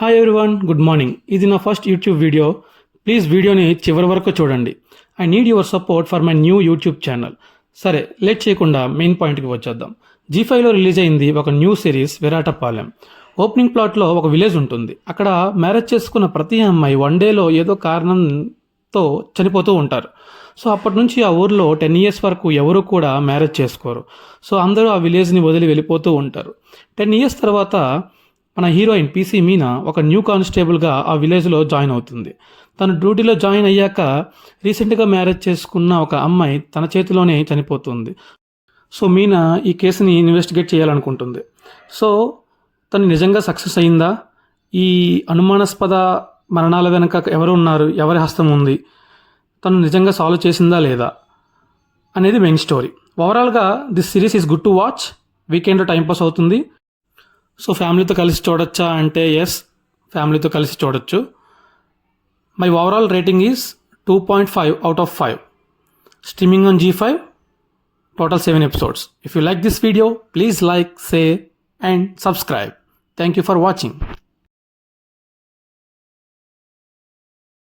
Hi everyone, good morning. ఇది నా first YouTube video. Please వీడియోని చివరి వరకు చూడండి. I need your support for my new YouTube channel. సరే, లేట్ చేయకుండా మెయిన్ పాయింట్కి వచ్చేద్దాం. G5లో రిలీజ్ అయింది ఒక న్యూ సిరీస్ విరాటపాలెం. ఓపెనింగ్ ప్లాట్లో ఒక విలేజ్ ఉంటుంది. అక్కడ మ్యారేజ్ చేసుకున్న ప్రతి అమ్మాయి వన్ డేలో ఏదో కారణంతో చనిపోతూ ఉంటారు. సో అప్పటి నుంచి ఆ ఊర్లో 10 years వరకు ఎవరు కూడా మ్యారేజ్ చేసుకోరు. సో అందరూ ఆ విలేజ్ని వదిలి వెళ్ళిపోతూ ఉంటారు. 10 years తర్వాత మన హీరోయిన్ PC మీనా ఒక న్యూ కానిస్టేబుల్గా ఆ విలేజ్లో జాయిన్ అవుతుంది. తను డ్యూటీలో జాయిన్ అయ్యాక రీసెంట్గా మ్యారేజ్ చేసుకున్న ఒక అమ్మాయి తన చేతిలోనే చనిపోతుంది. సో మీనా ఈ కేసుని ఇన్వెస్టిగేట్ చేయాలనుకుంటుంది. సో తను నిజంగా సక్సెస్ అయిందా? ఈ అనుమానాస్పద మరణాల వెనక ఎవరు ఉన్నారు, ఎవరి హస్తం ఉంది, తను నిజంగా సాల్వ్ చేసిందా లేదా అనేది మెయిన్ స్టోరీ. ఓవరాల్గా this series is good to watch. వీకెండ్లో టైంపాస్ అవుతుంది. సో ఫ్యామిలీతో కలిసి చూడొచ్చా అంటే ఎస్, ఫ్యామిలీతో కలిసి చూడొచ్చు. My overall rating is 2.5 out of 5. Streaming on G5, total 7 episodes. If you like this video, please like, share and subscribe. Thank you for watching.